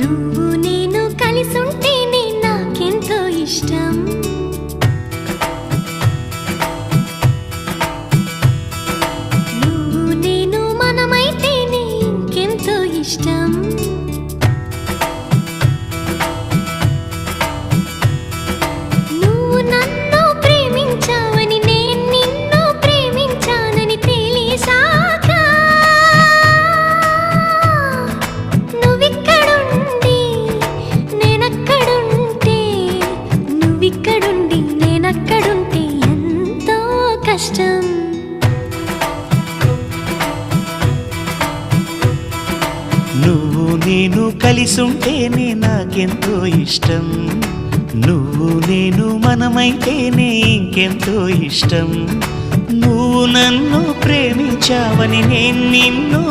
నువ్వు నేను కలిసుంటేనే నాకెంతో ఇష్టం. నువ్వు నేను మనమైతేనే ఇంకెంతో ఇష్టం. నువ్వు నన్ను ప్రేమించావని నేను నిన్ను ప్రేమించానని తెలిసాక నువ్విక్కడుండి నేనక్కడుంటే నువ్విక్కడుండి నేనక్కడుంటే ఎంతో కష్టం. నువ్వు నేను కలిసుంటేనే నాకెంతో ఇష్టం. నువ్వు నేను మనమైతేనే ఇంకెంతో ఇష్టం. నువ్వు నన్ను ప్రేమించావని నేను నిన్ను